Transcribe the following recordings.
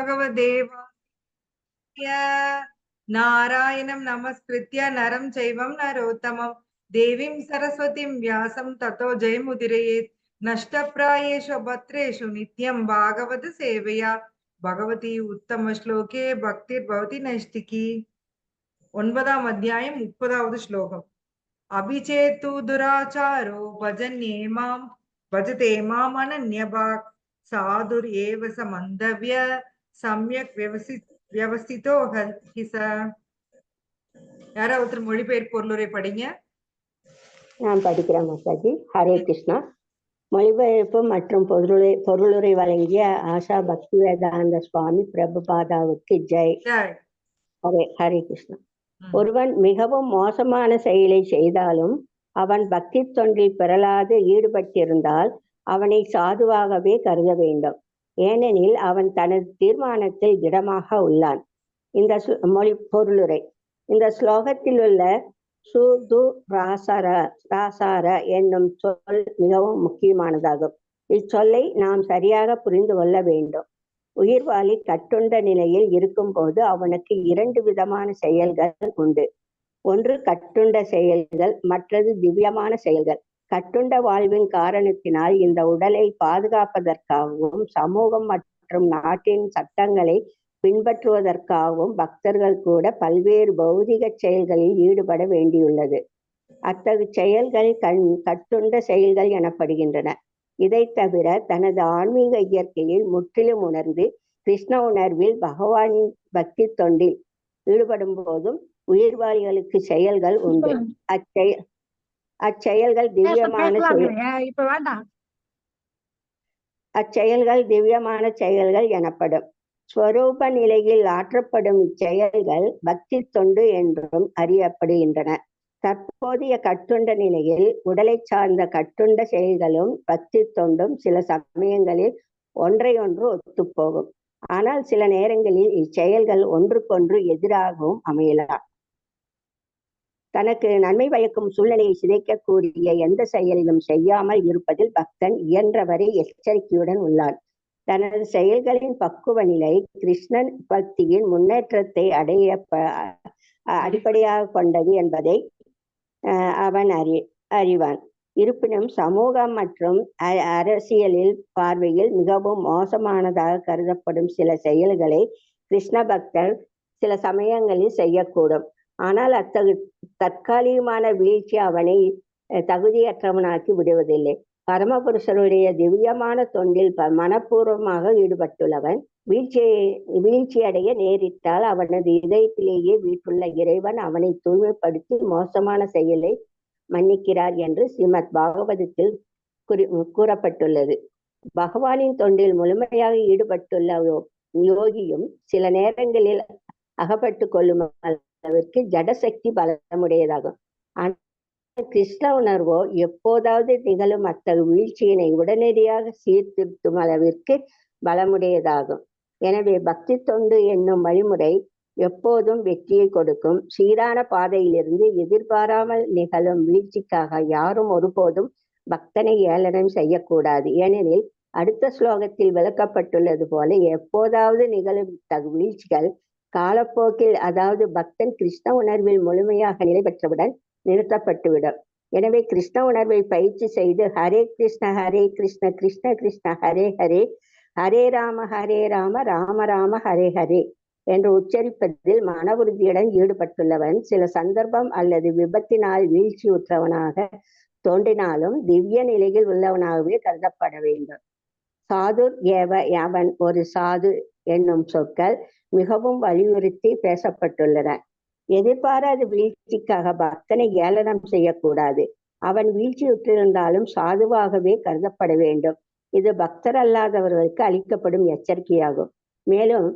भगवदेवाय नारायणं नमस्कृत्य नरं चैवं नरोत्तमं देवीं सरस्वतीं व्यासं ततो जयमुदीरयेत् नष्टप्रायेषु भद्रेषु नित्यं भागवत सेवया भगवती उत्तम श्लोके भक्तिर्भवति नैष्टिकी 9ஆம் அத்தியாயம் 30வது ஸ்லோகம் அபிச்சேத்து துராச்சாரோ भजते माम् अनन्यभाक् साधुर् एव समन्तव्य सम्यक् व्यवस्थितो हिस யாராவது ஒருத்தர் மொழிபெயர்ப்பு பொருளுரை படிங்க. நான் படிக்கிறேன் மாதாஜி. ஹரே கிருஷ்ணா. மொழிபெயர்ப்பு மற்றும் பொருளுரை வழங்கிய ஆஷா பக்தி வேதாந்த சுவாமி பிரபுபாதாவுக்கு ஜெய். ஹரே கிருஷ்ணா. ஒருவன் மிகவும் மோசமான செயலை செய்தாலும் அவன் பக்தி தொண்டில் பெறலாது ஈடுபட்டிருந்தால் அவனை சாதுவாகவே கருத வேண்டும். ஏனெனில் அவன் தனது தீர்மானத்தில் திடமாக உள்ளான். இந்த மொழி பொருளுரை. இந்த ஸ்லோகத்தில் உள்ள சூது ராசார என்னும் சொல் மிகவும் முக்கியமானதாகும். இச்சொல்லை நாம் சரியாக புரிந்து கொள்ள வேண்டும். உயிர்வாளி கட்டுண்ட நிலையில் இருக்கும் போது அவனுக்கு 2 விதமான செயல்கள் உண்டு. ஒன்று கட்டுண்ட செயல்கள், மற்றது திவ்யமான செயல்கள். கட்டுண்ட வாழ்வின் காரணத்தினால் இந்த உடலை பாதுகாப்பதற்காகவும் சமூகம் மற்றும் நாட்டின் சட்டங்களை பின்பற்றுவதற்காகவும் பக்தர்கள் கூட பல்வேறு பௌதிக செயல்களில் ஈடுபட வேண்டியுள்ளது. அத்தகு செயல்கள் கட்டுண்ட செயல்கள் எனப்படுகின்றன. இதை தவிர தனது ஆன்மீக இயற்கையை முற்றிலும் உணர்ந்து கிருஷ்ண உணர்வில் பகவானின் பக்தி தொண்டில் ஈடுபடும் போதும் உயிர்வாளிகளுக்கு செயல்கள் உண்டு. அச்செயல்கள் திவ்யமான செயல்கள் எனப்படும். ஸ்வரூப நிலையில் ஆற்றப்படும் இச்செயல்கள் பக்தி தொண்டு என்றும் அறியப்படுகின்றன. தற்போதைய கட்டுண்ட நிலையில் உடலை சார்ந்த கட்டுண்ட செயல்களும் பக்தி தொண்டும் சில சமயங்களில் ஒன்றையொன்று ஒத்துப்போகும். ஆனால் சில நேரங்களில் இச்செயல்கள் ஒன்றுக்கொன்று எதிராகவும் அமையலாம். தனக்கு நன்மை பயக்கும் சூழ்நிலையை சிதைக்கக்கூடிய எந்த செயலிலும் செய்யாமல் இருப்பதில் பக்தன் இயன்றவரை எச்சரிக்கையுடன் உள்ளான். தனது செயல்களின் பக்குவ நிலை கிருஷ்ணன் பக்தியின் முன்னேற்றத்தை அடைய அடிப்படையாக கொண்டது என்பதை அவன் அறிவான். இருப்பினும் சமூகம் மற்றும் அரசியலில் பார்வையில் மிகவும் மோசமானதாக கருதப்படும் சில செயல்களை கிருஷ்ண பக்தர் சில சமயங்களில் செய்யக்கூடும். ஆனால் அத்தகு தற்காலிகமான வீழ்ச்சி அவனை தகுதியற்றவனாக்கி விடுவதில்லை. பரமபுருஷருடைய திவ்யமான தொண்டில் மனப்பூர்வமாக ஈடுபட்டுள்ளவன் வீழ்ச்சியடைய நேரிட்டால் அவனது இதயத்திலேயே வீட்டுள்ள இறைவன் அவனை தூய்மைப்படுத்தி மோசமான செயலை மன்னிக்கிறார் என்று ஸ்ரீமத் பாகவதத்தில் கூறப்பட்டுள்ளது. பகவானின் தொண்டில் முழுமையாக ஈடுபட்டுள்ள யோகியும் சில நேரங்களில் அகப்பட்டு கொள்ளும் அளவிற்கு ஜடசக்தி பலமுடையதாகும். கிருஷ்ண உணர்வோ எப்போதாவது நிகழும் அத்தகு வீழ்ச்சியினை உடனடியாக சீர்திருத்தும் அளவிற்கு பலமுடையதாகும். எனவே பக்தி தொண்டு என்னும் வழிமுறை எப்போதும் வெற்றியை கொடுக்கும். சீரான பாதையிலிருந்து எதிர்பாராமல் நிகழும் வீழ்ச்சிக்காக யாரும் ஒருபோதும் பக்தனை ஏளனம் செய்யக்கூடாது. ஏனெனில் அடுத்த ஸ்லோகத்தில் விளக்கப்பட்டுள்ளது போல எப்போதாவது நிகழும் தகு வீழ்ச்சிகள் காலப்போக்கில், அதாவது பக்தன் கிருஷ்ண உணர்வில் முழுமையாக நிலை பெற்றவுடன் நிறுத்தப்பட்டுவிடும். எனவே கிருஷ்ண உணர்வை பயிற்சி செய்து ஹரே கிருஷ்ண கிருஷ்ண கிருஷ்ண ஹரே ஹரே, ஹரே ராம ராம ராம ஹரே ஹரே என்று உச்சரிப்பதில் மன உறுதியுடன் ஈடுபட்டுள்ளவன் சில சந்தர்ப்பம் அல்லது விபத்தினால் வீழ்ச்சியுற்றவனாக தோன்றினாலும் திவ்ய நிலையில் உள்ளவனாகவே கருதப்பட வேண்டும். சாதுர் ஏவ அவன் ஒரு சாது என்னும் சொற்கள் மிகவும் வலியுறுத்தி பேசப்பட்டுள்ளன. எதிர்பாராத வீழ்ச்சிக்காக பக்தனை ஏளனம் செய்யக்கூடாது. அவன் வீழ்ச்சியுற்றிருந்தாலும் சாதுவாகவே கருதப்பட வேண்டும். இது பக்தர் அல்லாதவர்களுக்கு அளிக்கப்படும் எச்சரிக்கையாகும். மேலும்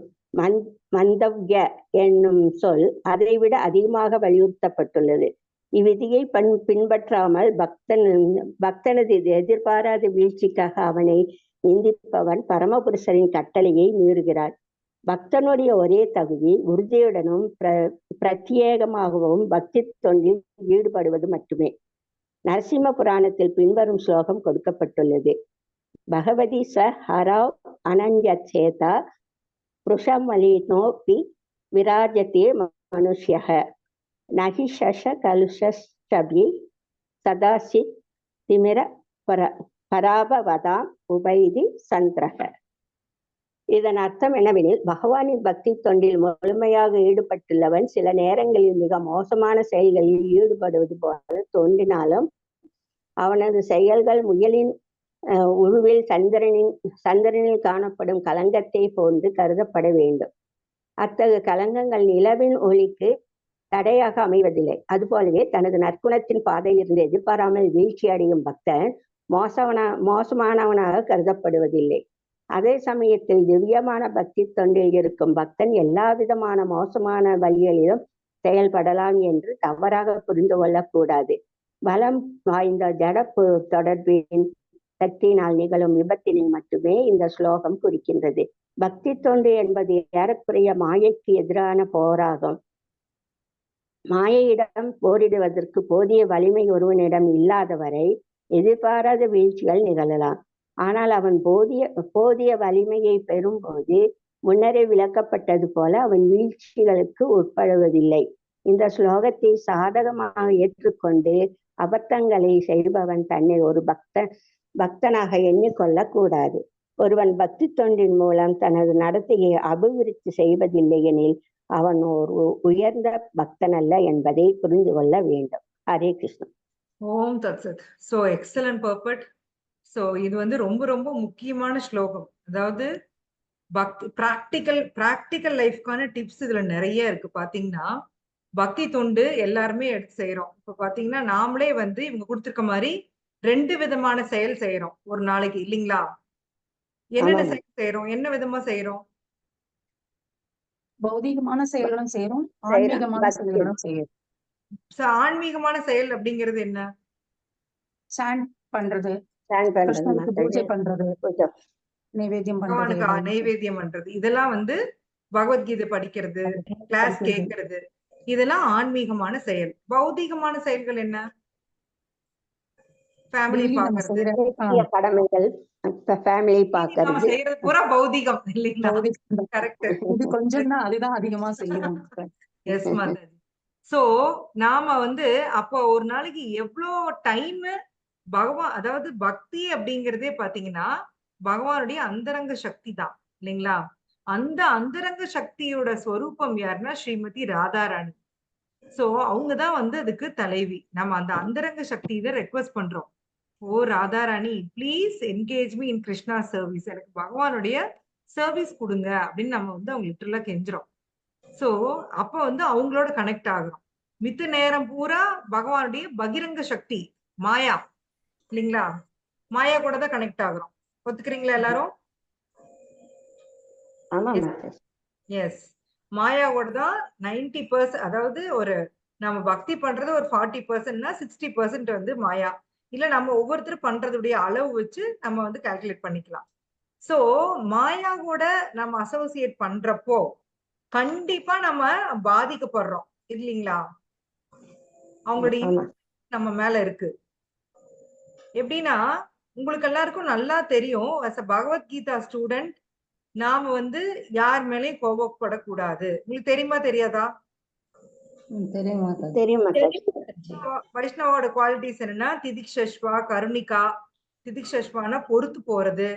மந்தவ்ய என்னும் சொல் அதைவிட அதிகமாக வலியுறுத்தப்பட்டுள்ளது. இவ்விதியை பின்பற்றாமல் பக்தனது எதிர்பாராத வீழ்ச்சிக்காக அவனை நிந்திப்பவன் பரமபுருஷரின் கட்டளையை மீறுகிறார். பக்தனுடைய ஒரே தகுதி உறுதியுடனும் பிரத்யேகமாகவும் பக்தி தொண்டில் ஈடுபடுவது மட்டுமே. நரசிம்ம புராணத்தில் பின்வரும் ஸ்லோகம் கொடுக்கப்பட்டுள்ளது. பகவதி ச ஹராவ் அனன்யசேதா पुरुषमलिनोऽपि विराजते मनुष्यः न हि शशकलुषश्चभि सदाचित् திமிர பராபவதாம் உபைதி சந்திரக. இதன் அர்த்தம் என்னவெனில், பகவானின் பக்தி தொண்டில் முழுமையாக ஈடுபட்டுள்ளவன் சில நேரங்களில் மிக மோசமான செயல்களில் ஈடுபடுவது போல தோன்றினாலும் அவனது செயல்கள் முயலின் உருவில் சந்திரனில் காணப்படும் கலங்கத்தை போன்று கருதப்பட வேண்டும். அத்தகைய கலங்கங்கள் நிலவின் ஒளிக்கு தடையாக அமைவதில்லை. அதுபோலவே தனது நற்குணத்தின் பாதையிலிருந்து எதிர்பாராமல் வீழ்ச்சி அடையும் பக்தன் மோசமானவனாக கருதப்படுவதில்லை. அதே சமயத்தில் திவ்யமான பக்தி தொண்டில் இருக்கும் பக்தன் எல்லா விதமான மோசமான வழிகளிலும் செயல்படலாம் என்று தவறாக புரிந்து கொள்ளக்கூடாது. பலம் வாய்ந்த ஜட தொடர்பின் சக்தியினால் நிகழும் விபத்தினை மட்டுமே இந்த ஸ்லோகம் குறிக்கின்றது. பக்தி தொண்டு என்பது ஏறக்குறைய மாயைக்கு எதிரான போராகும். மாயையிடம் போரிடுவதற்கு போதிய வலிமை ஒருவனிடம் இல்லாதவரை எதிர்பாராத வீழ்ச்சிகள் நிகழலாம். ஆனால் அவன் போதிய வலிமையை பெறும்போது முன்னரே விளக்கப்பட்டது போல அவன் வீழ்ச்சிகளுக்கு உட்படுவதில்லை. இந்த ஸ்லோகத்தை சாதகமாக ஏற்றுக்கொண்டு அபத்தங்களை செய்பவன் தன்னை ஒரு பக்தனாக எண்ணிக்கொள்ள கூடாது. ஒருவன் பக்தி தொண்டின் மூலம் தனது நடத்தையை அபிவிருத்தி செய்வதில்லை எனில் அவன் ஒரு உயர்ந்த பக்தன் அல்ல என்பதை புரிந்து கொள்ள வேண்டும். ஹரே கிருஷ்ணன். ஓம் தத் சத். So excellent பர்பட். சோ இது வந்து ரொம்ப ரொம்ப முக்கியமான ஸ்லோகம். அதாவது பக்தி பிராக்டிக்கல் லைஃப்கான டிப்ஸ் இதுல நிறைய இருக்கு. பாத்தீங்கன்னா பக்தி தொண்டு எல்லாருமே எடுத்து செய்யறோம். இப்ப பாத்தீங்கன்னா நாமளே வந்து இவங்க கொடுத்திருக்க மாதிரி 2 விதமான செயல் செய்யறோம் ஒரு நாளைக்கு, இல்லைங்களா? என்னென்ன செயல் செய்யறோம், என்ன விதமா செய்யறோம்? பௌதிகமான செயல்களும் செய்யறோம், ஆன்மீகமான செயல்களும் செய்யறோம். ஆன்மீகமான செயல் அப்படிங்கிறது என்ன? சாண்ட் பண்றது, பூஜை பண்றது, நைவேத்தியம் பண்றது, நைவேத்தியம் பண்றது, இதெல்லாம் வந்து பகவத்கீதை படிக்கிறது, கிளாஸ் கேட்கறது, இதெல்லாம் ஆன்மீகமான செயல். பௌதிகமான செயல்கள் என்ன? ஃபேமிலி பாக்குறது, கடமைகள், ஃபேமிலி பாக்குறது, செய்யறது பூரா பௌதிகம், இல்லைங்களா? கரெக்ட். இது கொஞ்சம் தான், அதுதான் அதிகமா செய்யணும். எஸ் மாதாஜி. சோ நாம வந்து அப்போ ஒரு நாளைக்கு எவ்வளோ டைம் பகவான், அதாவது பக்தி அப்படிங்கிறதே பாத்தீங்கன்னா பகவானுடைய அந்தரங்க சக்தி தான், இல்லைங்களா? அந்த அந்தரங்க சக்தியோட ஸ்வரூபம் யாருன்னா ஸ்ரீமதி ராதாராணி. சோ அவங்கதான் வந்து அதுக்கு தலைவி. நம்ம அந்த அந்தரங்க சக்தியை ரெக்வெஸ்ட் பண்றோம். ஓ Radharani, please engage me in Krishna service, எனக்கு பகவானுடைய சர்வீஸ் கொடுங்க அப்படின்னு நம்ம வந்து அவங்க லிட்டரலா கெஞ்சுறோம். சோ அப்ப வந்து அவங்களோட கனெக்ட் ஆகுறோம். மித்த நேரம் பூரா பகவானுடைய பகிரங்க சக்தி மாயா, இல்லைங்களா? மாயா கூட தான் கனெக்ட் ஆகுறோம். ஒத்துக்கிறீங்களா எல்லாரும்? எஸ், மாயா கூட தான் 90%. அதாவது ஒரு நம்ம பக்தி பண்றது ஒரு 40%னா 60% வந்து மாயா. இல்ல நம்ம ஒவ்வொருத்தரும் பண்றதுடைய அளவு வச்சு நம்ம வந்து கால்குலேட் பண்ணிக்கலாம். சோ மாயா கூட நம்ம அசோசியேட் பண்றப்போ கண்டிப்பா நம்ம பாதிக்கப்படுறோம், இல்லைங்களா? அவங்களுடைய நம்ம மேல இருக்கு. எப்படின்னா உங்களுக்கு எல்லாருக்கும் நல்லா தெரியும், as a பகவத்கீதா ஸ்டூடெண்ட் நாம வந்து யார் மேலேயும் கோபப்படக்கூடாது. உங்களுக்கு தெரியுமா தெரியாதா? தெரியும். வைஷ்ணவோட குவாலிட்டிஸ் என்னன்னா திதிக்ஷஸ்வா, கருணிகா. திதிக்ஷஸ்வானா பொறுத்து போறது,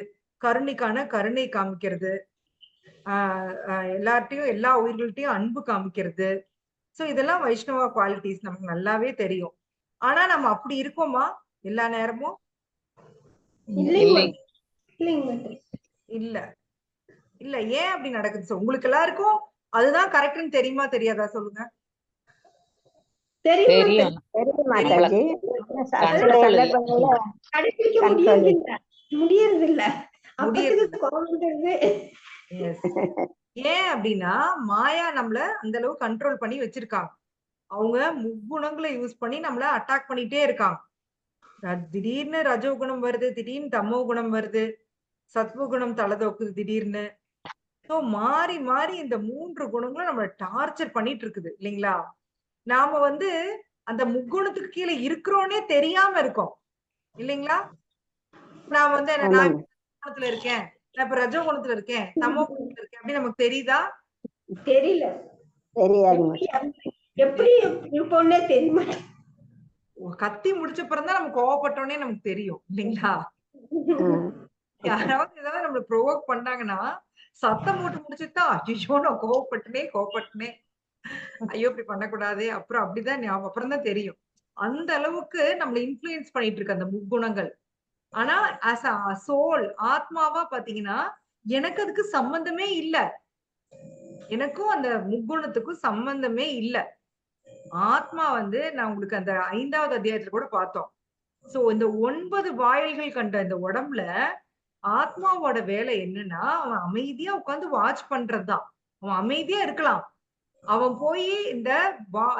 கருணிக்கான கருணை காமிக்கிறது, எல்லார்ட்டையும் எல்லா உயிர்கள்ட்டையும் அன்பு காமிக்கிறது. சோ இதெல்லாம் வைஷ்ணவா குவாலிட்டிஸ் நமக்கு நல்லாவே தெரியும். ஆனா நம்ம அப்படி இருக்கோமா எல்லா நேரமும்? இல்ல இல்ல. ஏன் அப்படி நடக்குது? உங்களுக்கு எல்லாருக்கும் அதுதான் கரெக்ட்னு தெரியுமா தெரியாதா சொல்லுங்க? ஏன் அப்படின்னா மாயா நம்மள அந்த அளவு கண்ட்ரோல் பண்ணி வச்சிருக்காங்க. அவங்க முக்குணங்களை யூஸ் பண்ணி நம்மள அட்டாக் பண்ணிட்டே இருக்காங்க. திடீர்னு ரஜோகுணம் வருது, திடீர்னு தமோ குணம் வருது, சத்வகுணம் தலதோக்குது திடீர்னு. சோ மாறி மாறி இந்த 3 குணங்களும் நம்மள டார்ச்சர் பண்ணிட்டு இருக்குது, இல்லைங்களா? நாம வந்து அந்த முக்குணத்துக்கு கீழே இருக்கிறோன்னே தெரியாம இருக்கோம், இல்லைங்களா? நான் வந்து நான் குணத்துல இருக்கேன், நான் இப்ப ரஜோ குணத்துல இருக்கேன், தமோ குணத்துல இருக்கேன் அப்படி நமக்கு தெரியுதா? தெரியல. தெரியாது எப்படி இருப்போம்னே தெரிய மாட்டேன். கத்தி முடிச்ச பிறந்தான் நம்ம கோவப்பட்டோன்னே நமக்கு தெரியும் இல்லைங்களா? யாராவது ஏதாவது நம்மள ப்ரோவோக் பண்ணாங்கன்னா சத்தம் போட்டு முடிச்சுதான் ஐயோ நான் கோவப்பட்டனே ஐயோ இப்படி பண்ணக்கூடாது அப்புறம் அப்படிதான் ஞாபகம் அப்புறம் தான் தெரியும். அந்த அளவுக்கு நம்மள இன்ஃப்ளூயன்ஸ் பண்ணிட்டு இருக்கு அந்த முக்குணங்கள். ஆனா ஆஸ் அ சோல் ஆத்மாவா பாத்தீங்கன்னா எனக்கு அதுக்கு சம்பந்தமே இல்ல. எனக்கும் அந்த முக்குணத்துக்கும் சம்பந்தமே இல்ல. ஆத்மா வந்து நான் உங்களுக்கு அந்த 5வது அத்தியாயத்துல கூட பார்த்தோம். சோ இந்த 9 வாயில்கள் கண்ட இந்த உடம்புல ஆத்மாவோட வேலை என்னன்னா அவன் அமைதியா உட்கார்ந்து வாட்ச் பண்றதுதான். அவன் அமைதியா இருக்கலாம். அவன் போய் இந்த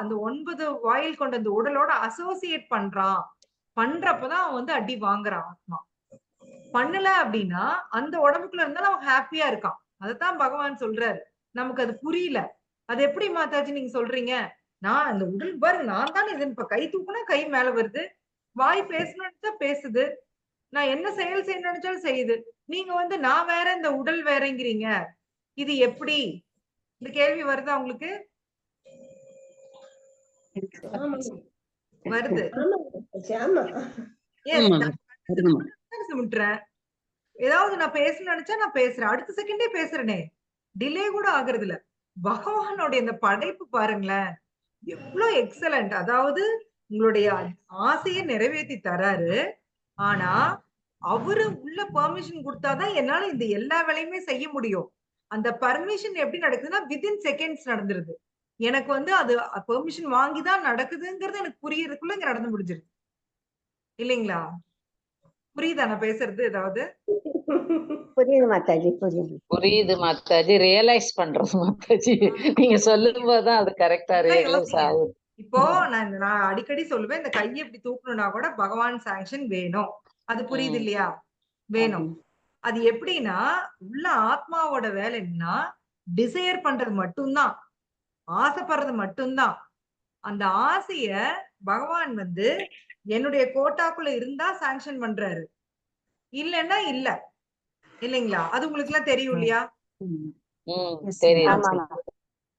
அந்த 9 வாயில் கொண்ட இந்த உடலோட அசோசியேட் பண்றான். பண்றப்பதான் அவன் வந்து அடி வாங்குறான் ஆத்மா. பண்ணல அப்படின்னா அந்த உடம்புக்குள்ள இருந்தாலும் அவன் ஹாப்பியா இருக்கான். அதத்தான் பகவான் சொல்றாரு. நமக்கு அது புரியல. அது எப்படி மாதாஜி நீங்க சொல்றீங்க? நான் அந்த உடல் பாருங்க நான் தானே இது இப்ப கை தூக்குனா கை மேல வருது. வாய் பேசணும்னு பேசுது. நான் என்ன செயல் செய்ய நினைச்சாலும் செய்யுது. நீங்க வந்து நான் வேற இந்த உடல் வேறங்கிறீங்க. இது எப்படி? இந்த கேள்வி வருதா உங்களுக்கு? வருது. ஏதாவது நான் பேசணும்னு நினைச்சா நான் பேசுறேன். அடுத்த செகண்டே பேசுறேனே. டிலே கூட ஆகுறது இல்ல. பகவானுடைய இந்த படைப்பு பாருங்களேன். எவ்வளவு எக்ஸலண்ட். அதாவது உங்களுடைய ஆசையை நிறைவேற்றி தராரு. ஆனா அவரு உள்ள பெர்மிஷன் கொடுத்தாதான் என்னால இந்த எல்லா வேலையுமே செய்ய முடியும். அந்த பர்மிஷன் எப்படி நடக்குதுன்னா வித்தின் செகண்ட்ஸ் நடந்துருது. எனக்கு வந்து அது பெர்மிஷன் வாங்கிதான் நடக்குதுங்கிறது எனக்கு புரியறதுக்குள்ள இங்க நடந்து முடிஞ்சிருது இல்லைங்களா? புரியுதா நான் பேசுறது? ஏதாவது புரியுது மாதாஜி, புரியுது மாதாஜி. ரியலைஸ் பண்றது மாதாஜி. நீங்க சொல்லும் போதுதான் அது கரெக்டா ரியலைஸ் ஆகுது. இப்போ நான் அடிக்கடி சொல்லுவேன், இந்த கையை இப்படி தூக்கணும்னா கூட பகவான் சாங்ஷன் வேணும். அது புரியுது இல்லையா? வேணும். அது எப்படின்னா உள்ள ஆத்மாவோட வேலை என்னன்னா டிசையர் பண்றது மட்டும்தான், ஆசைப்படுறது மட்டும்தான். அந்த ஆசைய பகவான் வந்து என்னுடைய கோட்டாக்குள்ள இருந்தா சாங்ஷன் பண்றாரு, இல்லன்னா இல்ல. இல்லைங்களா? அது உங்களுக்கு எல்லாம் தெரியும் இல்லையா?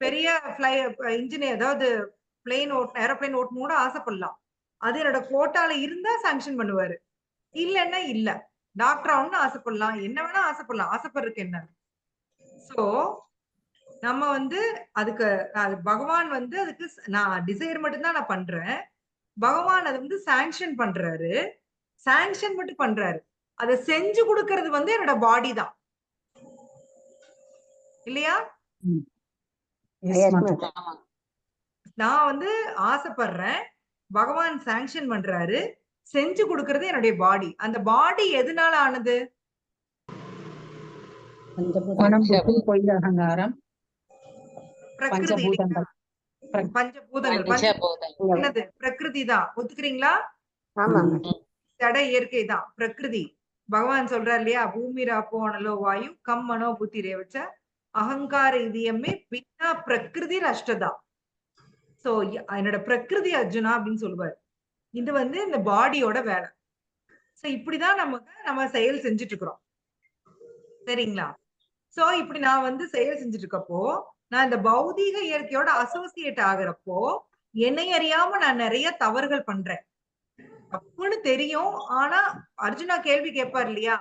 பெரிய இன்ஜினியர் அதாவது பிளேன் ஓட்ட ஏரோப்ளேன் ஓட்டணும் கூட ஆசைப்படலாம். அது என்னோட கோட்டால இருந்தா சாங்ஷன் பண்ணுவாரு, இல்லன்னா இல்ல. டாக்டர் ஆகணும்னு ஆசைப்படலாம், என்ன வேணா ஆசைப்படலாம். ஆசைப்படுறதுக்கு என்ன? சோ நம்ம வந்து அதுக்கு பகவான் வந்து அதுக்கு நான் டிசைர் மட்டும்தான் நான் பண்றேன். பகவான் அதை வந்து சாங்ஷன் பண்றாரு. சாங்ஷன் மட்டும் பண்றாரு. அதை செஞ்சு கொடுக்கறது வந்து என்னோட பாடி தான் இல்லையா? நான் வந்து ஆசைப்படுறேன், பகவான் சாங்ஷன் பண்றாரு, செஞ்சு கொடுக்கறது என்னுடைய பாடி. அந்த பாடி எதனால ஆனது? அகங்காரம், பஞ்சபூதங்கள். என்னது? பிரகிருதி தான். ஒத்துக்கிறீங்களா? ஜட இயற்கை தான் பிரகிருதி. பகவான் சொல்றாரு இல்லையா, பூமி ராப்போனலோ வாயு கம் மனோ புத்தி ரேவச்ச அகங்கார இதயமே பின்னா பிரகிருதி அஷ்டதா. சோ என்னோட பிரகிருதி அர்ஜுனா அப்படின்னு சொல்லுவாரு. இது வந்து இந்த பாடியோட வேலை. சோ இப்படிதான் நம்ம செயல் செஞ்சுட்டு இருக்கிறோம். சரிங்களா? சோ இப்படி நான் வந்து செயல் செஞ்சுட்டு இருக்கப்போ நான் இந்த பௌதீக இயற்கையோட அசோசியேட் ஆகுறப்போ என்னை அறியாம நான் நிறைய தவறுகள் பண்றேன். தப்புன்னு தெரியும். ஆனா அர்ஜுனா கேள்வி கேட்பார் இல்லையா,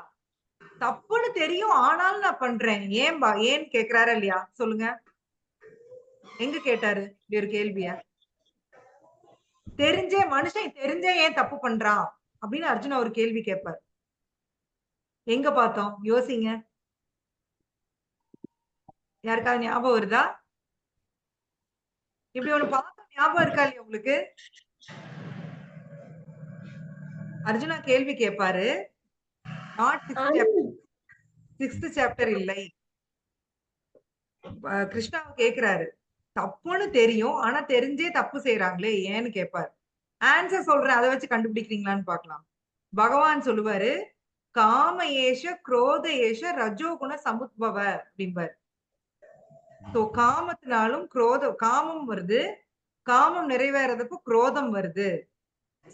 தப்புன்னு தெரியும் ஆனாலும் நான் பண்றேன் ஏன் கேக்குறாரு இல்லையா? சொல்லுங்க, எங்க கேட்டாரு இப்படி ஒரு கேள்விய? மனுஷன் தெரிஞ்சே ஏன் தப்பு பண்றான் அப்படின்னு அர்ஜுனா ஒரு கேள்வி கேட்பார். எங்க பார்த்தோம்? யோசிங்க. யாருக்காவது ஞாபகம் வருதா? இப்படி ஒண்ணு பார்த்தோம், ஞாபகம் இருக்கா இல்லையா உங்களுக்கு? அர்ஜுனா கேள்வி கேட்பாரு. நாட் 6th சாப்டர் இல்லை. கிருஷ்ணாவை கேக்குறாரு, தப்புன்னு தெரியும் ஆனா தெரிஞ்சே தப்பு செய்யறாங்களே ஏன்னு கேட்பாரு. ஆன்சர் சொல்றேன், அதை வச்சு கண்டுபிடிக்கிறீங்களான்னு பாக்கலாம். பகவான் சொல்லுவாரு, காம ஏஷ குரோத ஏஷ ரஜோகுண சமுத்பவ அப்படிம்பாரு. சோ காமத்தினாலும் காமம் வருது, காமம் நிறைவேறதுக்கு குரோதம் வருது.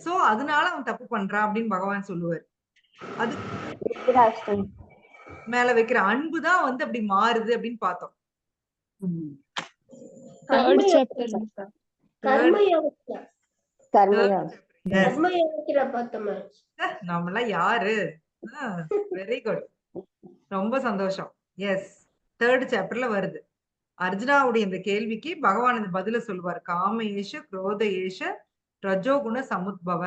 சோ அதனால அவன் தப்பு பண்றான் அப்படின்னு பகவான் சொல்லுவார். அது மேல வைக்கிற அன்புதான் வந்து அப்படி மாறுது அப்படின்னு பார்த்தோம். கர்மயோகத்துல கர்மயோகம் கர்மயோகத்துல பார்த்தோமா? நம்மளாம் யாரு? வெரி குட், ரொம்ப சந்தோஷம். எஸ், 3rd சாப்டர்ல வருது. அர்ஜுனாவுடைய இந்த கேள்விக்கு பகவான் இந்த பதில சொல்லுவார். காம ஏஷ குரோத ஏஷ ரஜோகுண சமுத்பவ,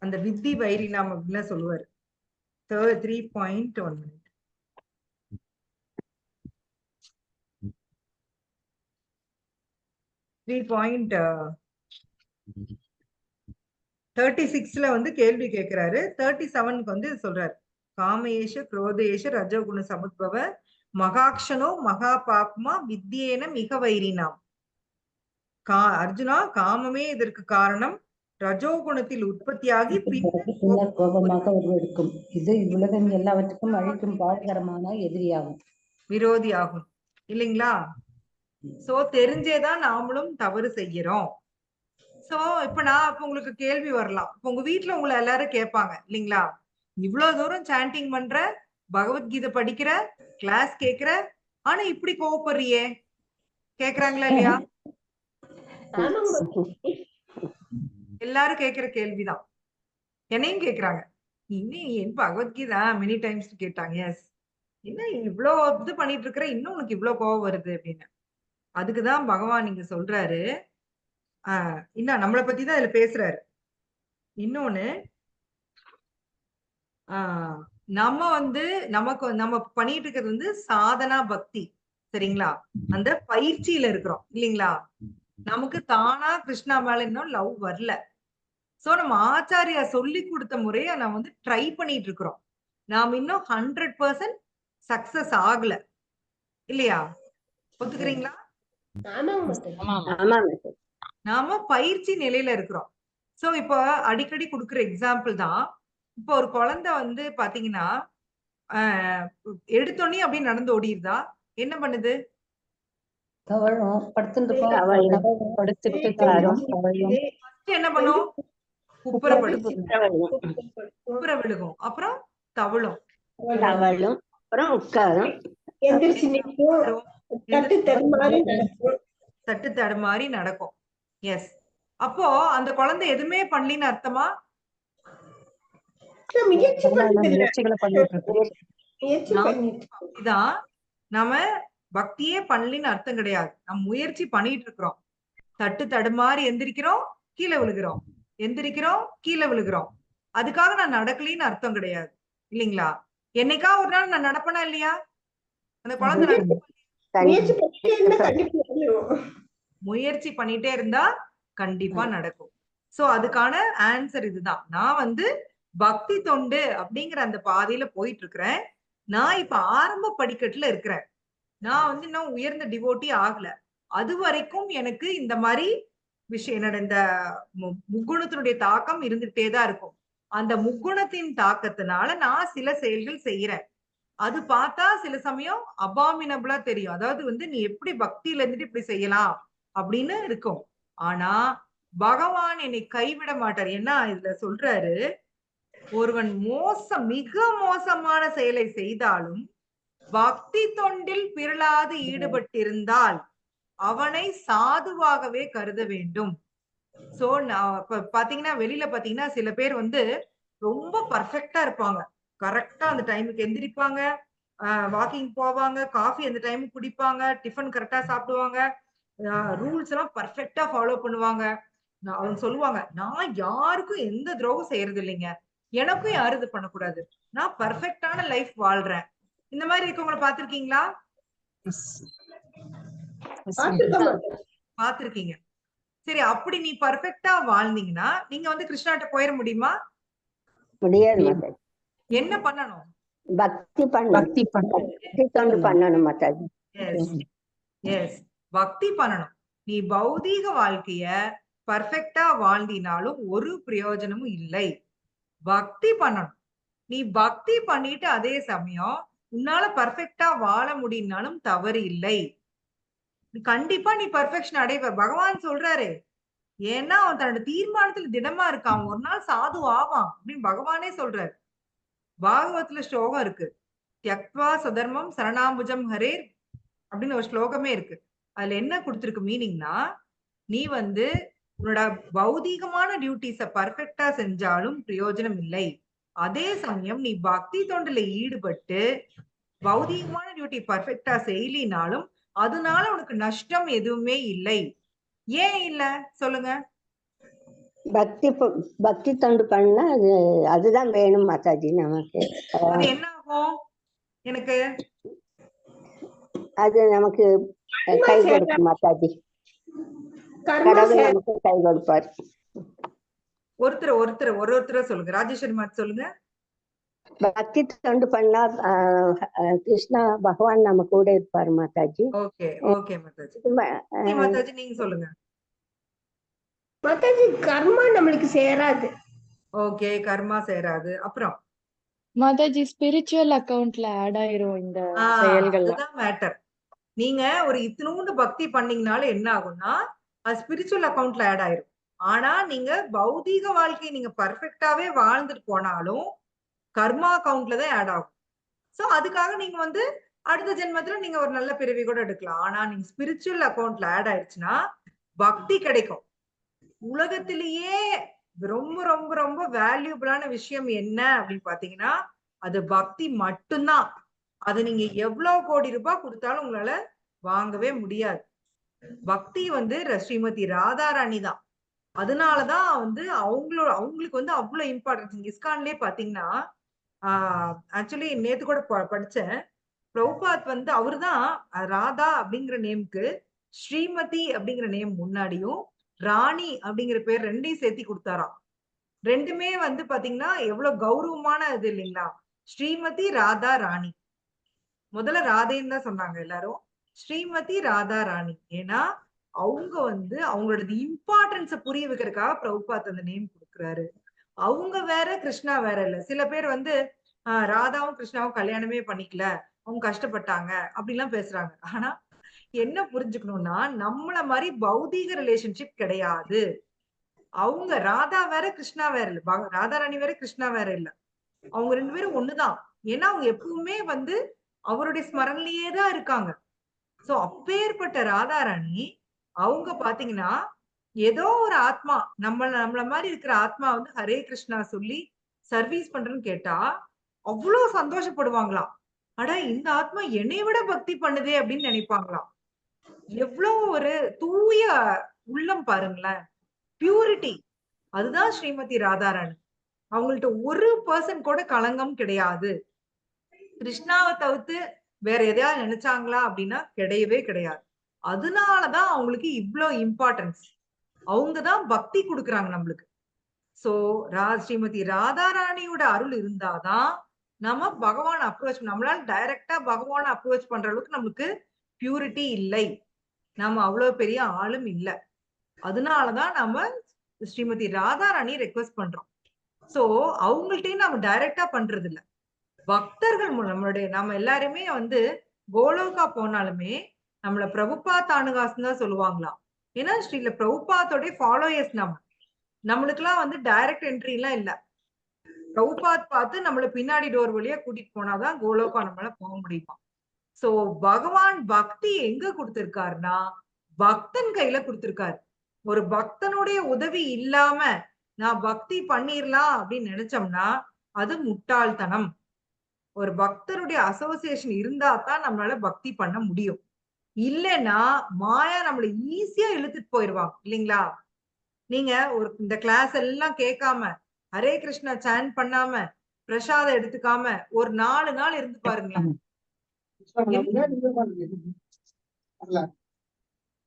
அந்த வித்தி வைரினாம் அப்படின்னு சொல்லுவாரு. 3.1 3.36ல வந்து கேள்வி கேட்கிறாரு. 37க்கு வந்து சொல்றாரு. காமேஷ குரோதேஷ ரஜோகுண சமுத்பவ மகாக்ஷனோ மகா பாப்மா வித்யேன மிக வைரினாம். அர்ஜுனா, காமமே இதற்கு காரணம். ரஜோகுணத்தில் உற்பத்தியாகி பின்னர் கோபமாக உருவெடுக்கும். இது இவ்வுலகம் எல்லாவற்றுக்கும் அழிக்கும் பாவகரமான எதிரியாகும், விரோதி ஆகும், இல்லைங்களா? சோ தெரிஞ்சேதான் நாமளும் தவறு செய்யறோம். சோ இப்ப உங்களுக்கு கேள்வி வரலாம். இப்ப உங்க வீட்டுல உங்களை எல்லாரும் கேட்பாங்க இல்லைங்களா, இவ்வளவு தூரம் சாண்டிங் பண்ற, பகவத்கீதை படிக்கிற, கிளாஸ் கேக்குற, ஆனா இப்படி கோவப்படுறியே, கேக்குறாங்களா இல்லையா? எல்லாரும் கேக்குற கேள்விதான், என்னையும் கேக்குறாங்க. இன்னும் என் பகவத்கீதா மெனி டைம்ஸ் கேட்டாங்க. எஸ், என்ன இவ்வளவு இது பண்ணிட்டு இருக்கிற, இன்னும் உனக்கு இவ்வளவு கோவம் வருது அப்படின்னு. அதுக்குதான் பகவான் இங்க சொல்றாரு. இன்னும் நம்மளை பத்தி தான் இதுல பேசுறாரு. இன்னொன்னு, நம்ம வந்து நம்ம பண்ணிட்டு இருக்கிறது வந்து சாதனா பக்தி, சரிங்களா? அந்த பயிற்சியில இருக்கிறோம் இல்லைங்களா? நமக்கு தானா கிருஷ்ணா மேல இன்னும் லவ் வரல. சோ நம்ம ஆச்சாரியா சொல்லி கொடுத்த முறைய நான் வந்து ட்ரை பண்ணிட்டு இருக்கிறோம். நாம இன்னும் 100% சக்சஸ் ஆகல, இல்லையா? ஒத்துக்கிறீங்களா? நாம பயிற்சி நிலையில இருக்கிறோம். சோ இப்ப அடிக்கடி கொடுக்குற எக்ஸாம்பிள் தான். இப்போ ஒரு குழந்தை வந்து பாத்தீங்கன்னா எடுத்தோடனே அப்படியே நடந்து ஓடிடுதா, என்ன பண்ணுது? என்ன பண்ணும்? குப்புற விழுகும், அப்புறம் தவழும், அப்புறம் உட்காரும், தட்டு தடுமாறி நடக்கும். எஸ், அப்போ அந்த குழந்தை எதுவுமே பண்ணலின்னு அர்த்தமா? இதான் நாம பக்தியே பண்ணலின்னு அர்த்தம் கிடையாது. நம்ம முயற்சி பண்ணிட்டு இருக்கிறோம். தட்டு தடுமாறி எந்திரிக்கிறோம், கீழே விழுகிறோம், எந்திரிக்கிறோம், கீழே விழுகிறோம். அதுக்காக நான் நடக்கலின்னு அர்த்தம் கிடையாது, இல்லைங்களா? என்னைக்கா ஒரு நாள் நான் நடப்பேனா இல்லையா? அந்த குழந்தை முயற்சி பண்ணிட்டே இருந்தா கண்டிப்பா நடக்கும். சோ அதுக்கான ஆன்சர் இதுதான். நான் வந்து பக்தி தொண்டு அப்படிங்கிற அந்த பாதையில போயிட்டு இருக்கிறேன். நான் இப்ப ஆரம்ப படிக்கட்டுல இருக்கிறேன். நான் வந்து இன்னும் உயர்ந்த டிவோட்டி ஆகல. அது வரைக்கும் எனக்கு இந்த மாதிரி விஷயம், என்னோட இந்த முக்குணத்தினுடைய தாக்கம் இருந்துகிட்டே தான் இருக்கும். அந்த முக்குணத்தின் தாக்கத்தினால நான் சில செயல்கள் செய்யறேன். அது பார்த்தா சில சமயம் அபாமினபிளா தெரியும். அதாவது வந்து நீ எப்படி பக்தியில இருந்துட்டு இப்படி செய்யலாம் அப்படின்னு இருக்கும். ஆனா பகவான் என்னை கைவிட மாட்டார். ஏன்னா இதுல சொல்றாரு, ஒருவன் மிக மோசமான செயலை செய்தாலும் பக்தி தொண்டில் பிறளாது ஈடுபட்டிருந்தால் அவனை சாதுவாகவே கருத வேண்டும். சோ பாத்தீங்கன்னா வெளியில பாத்தீங்கன்னா சில பேர் வந்து ரொம்ப பர்ஃபெக்டா இருப்பாங்க. கரெக்டா அந்த டைமுக்கு எந்திரிப்பாங்க, வாக்கிங் போவாங்க, காஃபி அந்த டைமுக்கு குடிப்பாங்க, டிஃபன் கரெக்டா சாப்பிடுவாங்க, ரூல்ஸ் எல்லாம் பர்ஃபெக்டா ஃபாலோ பண்ணுவாங்க. அவங்க சொல்லுவாங்க, நான் யாருக்கும் எந்த துரோகம் செய்யறது இல்லைங்க, எனக்கும் யாரும் இது பண்ணக்கூடாது, நான் பர்ஃபெக்டான லைஃப் வாழ்றேன். இந்த மாதிரி இருக்கவங்களை பாத்திருக்கீங்களா? பாத்திருக்கீங்க. சரி, அப்படி நீ பர்ஃபெக்டா வாழ்ந்தீங்கன்னா நீங்க வந்து கிருஷ்ணாட்ட போயிட முடியுமா? முடியாது. என்ன பண்ணணும்? பக்தி பண்ணணும். எஸ், பக்தி பண்ணணும். நீ பௌதீக வாழ்க்கைய பர்ஃபெக்டா வாழ்ந்தினாலும் ஒரு பிரயோஜனமும் இல்லை. பக்தி பண்ணணும். நீ பக்தி பண்ணிட்டு அதே சமயம் உன்னால பர்ஃபெக்டா வாழ முடியினாலும் தவறு இல்லை. கண்டிப்பா நீ பர்ஃபெக்ஷன் அடைவ, பகவான் சொல்றாரு. ஏன்னா அவன் தன்னோட தீர்மானத்துல திடமா இருக்கான், ஒரு நாள் சாது ஆவான் அப்படின்னு பகவானே சொல்றாரு. பாகவத்துல ஸ்லோகம் இருக்கு, தியக்வா சதர்மம் சரணாம்புஜம் ஹரேர் அப்படின்னு ஒரு ஸ்லோகமே இருக்கு. அதுல என்ன கொடுத்திருக்கு மீனிங்னா, நீ வந்து உன்னோட பௌதீகமான டியூட்டிஸ பர்ஃபெக்டா செஞ்சாலும் பிரயோஜனம் இல்லை. அதே சமயம் நீ பக்தி தொண்டுல ஈடுபட்டு பௌதீகமான டியூட்டி பர்ஃபெக்டா செய்யலினாலும் அதனால உனக்கு நஷ்டம் எதுவுமே இல்லை. ஏன் இல்ல சொல்லுங்க? பக்தி தொண்டு பண்ணா அதுதான் வேணும் மாதாஜி நமக்கு. அது என்ன ஆகும் எனக்கு? அது நமக்கு கை கொடுக்கும் மாதாஜி. கடவுள் நமக்கு கை கொடுப்பார். ஒருத்தர சொல்லுங்க. ராஜேஸ்வரி மாத் சொல்லுங்க. பக்தி தொண்டு பண்ணா கிருஷ்ணா பகவான் நம்ம கூட இருப்பாரு மாதாஜி. ஓகே மாதாஜி. மாதாஜி நீங்க சொல்லுங்க. மாதாஜி கர்மா நம்மளுக்கு சேராது. ஓகே, கர்மா சேராது. அப்புறம் மாதாஜி ஸ்பிரிச்சுவல் அக்கவுண்ட்ல ஆட் ஆயிரும் இந்த செயல்கள். அதுதான் மேட்டர். நீங்க ஒரு இத்தினூண்டு பக்தி பண்ணீங்கனாலும் என்ன ஆகும்னா அது ஸ்பிரிச்சுவல் அக்கவுண்ட்ல ஆட் ஆயிரும். ஆனா நீங்க பௌதீக வாழ்க்கையை நீங்க பர்ஃபெக்டாவே வாழ்ந்துட்டு போனாலும் கர்மா அக்கவுண்ட்ல தான் ஆட் ஆகும். சோ அதுக்காக நீங்க வந்து அடுத்த ஜென்மத்துல நீங்க ஒரு நல்ல பிறவி கூட எடுக்கலாம். ஆனா நீங்க ஸ்பிரிச்சுவல் அக்கவுண்ட்ல ஆட் ஆயிடுச்சுன்னா பக்தி கிடைக்கும். உலகத்திலேயே ரொம்ப ரொம்ப ரொம்ப வேல்யூபிளான விஷயம் என்ன அப்படின்னு பாத்தீங்கன்னா அது பக்தி மட்டும்தான். அது நீங்க எவ்வளவு கோடி ரூபாய் கொடுத்தாலும் உங்களால வாங்கவே முடியாது. பக்தி வந்து ஸ்ரீமதி ராதாராணி தான். அதனாலதான் வந்து அவங்களுக்கு வந்து அவ்வளவு இம்பார்ட்டன்ஸ். இஸ்கான்லயே பாத்தீங்கன்னா ஆக்சுவலி நேத்து கூட படிச்சேன். பிரபுபாத் வந்து அவருதான் ராதா அப்படிங்கிற நேமுக்கு ஸ்ரீமதி அப்படிங்கிற நேம் முன்னாடியும் ராணி அப்படிங்கிற பேர் ரெண்டையும் சேர்த்தி கொடுத்தாராம். ரெண்டுமே வந்து பாத்தீங்கன்னா எவ்வளவு கௌரவமான இது இல்லைங்களா? ஸ்ரீமதி ராதா ராணி. முதல்ல ராதேன்னு தான் சொன்னாங்க எல்லாரும். ஸ்ரீமதி ராதா ராணி. ஏன்னா அவங்க வந்து அவங்களோட இம்பார்ட்டன்ஸ புரிய வைக்கிறதுக்காக பிரபுபாத் அந்த நேம் கொடுக்குறாரு. அவங்க வேற கிருஷ்ணா வேற இல்ல. சில பேர் வந்து ராதாவும் கிருஷ்ணாவும் கல்யாணமே பண்ணிக்கல, அவங்க கஷ்டப்பட்டாங்க அப்படிலாம் பேசுறாங்க. ஆனா என்ன புரிஞ்சுக்கணும்னா நம்மள மாதிரி பௌதீக ரிலேஷன்ஷிப் கிடையாது. அவங்க ராதா வேற கிருஷ்ணா வேற இல்ல. ராதா ராணி வேற கிருஷ்ணா வேற இல்ல. அவங்க ரெண்டு பேரும் ஒண்ணுதான். ஏன்னா அவங்க எப்பவுமே வந்து அவருடைய ஸ்மரணிலேயே தான் இருக்காங்க. சோ அப்பேற்பட்ட ராதாராணி அவங்க பாத்தீங்கன்னா ஏதோ ஒரு ஆத்மா நம்மள மாதிரி இருக்கிற ஆத்மா வந்து ஹரே கிருஷ்ணா சொல்லி சர்வீஸ் பண்றேன்னு கேட்டா அவ்வளவு சந்தோஷப்படுவாங்களாம். அட இந்த ஆத்மா என்னை விட பக்தி பண்ணுதே அப்படின்னு நினைப்பாங்களாம். எவ்வளவு ஒரு தூய உள்ளம் பாருங்களேன், பியூரிட்டி. அதுதான் ஸ்ரீமதி ராதாராணி. அவங்கள்ட்ட 1% கூட களங்கம் கிடையாது. கிருஷ்ணாவை தவிர்த்து வேற எதையாவது நினைச்சாங்களா அப்படின்னா கிடையவே கிடையாது. அதனாலதான் அவங்களுக்கு இவ்வளவு இம்பார்ட்டன்ஸ். அவங்கதான் பக்தி கொடுக்குறாங்க நம்மளுக்கு. சோ ஸ்ரீமதி ராதாராணியோட அருள் இருந்தாதான் நம்ம பகவான் அப்ரோச், நம்மளால டைரக்டா பகவான அப்ரோச் பண்ற அளவுக்கு நமக்கு பியூரிட்டி இல்லை. நம்ம அவ்வளவு பெரிய ஆளும் இல்லை. அதனாலதான் நம்ம ஸ்ரீமதி ராதாராணி ரெக்வெஸ்ட் பண்றோம். சோ அவங்கள்ட்டையும் நம்ம டைரக்டா பண்றது இல்ல. பக்தர்கள் நம்ம எல்லாருமே வந்து கோலோகா போனாலுமே நம்மள பிரபுபாத் தானுகாசன் தான் சொல்லுவாங்களாம். ஏன்னா ஸ்ரீல பிரபுபாத்தோட ஃபாலோயர்ஸ் நம்மளுக்கு எல்லாம் வந்து டைரக்ட் என்ட்ரி எல்லாம் இல்ல. பிரபுபாத் பார்த்து நம்மள பின்னாடி டோர் வழியா கூட்டிட்டு போனாதான் கோலோகா நம்மளால போக முடியுமா. சோ பகவான் பக்தி எங்க கொடுத்திருக்காருன்னா பக்தன் கையில கொடுத்திருக்காரு. ஒரு பக்தனுடைய உதவி இல்லாம நான் பக்தி பண்ணிரலாம் அப்படின்னு நினைச்சோம்னா அது முட்டாள்தனம். ஒரு பக்தருடைய அசோசியேஷன் இருந்தா தான் நம்மளால பக்தி பண்ண முடியும். இல்லைன்னா மாயா நம்மள ஈஸியா இழுத்துட்டு போயிருவாங்க இல்லைங்களா? நீங்க இந்த கிளாஸ் எல்லாம் கேட்காம ஹரே கிருஷ்ணா சான் பண்ணாம பிரசாதம் எடுத்துக்காம ஒரு 4 நாள் இருந்து பாருங்களேன்,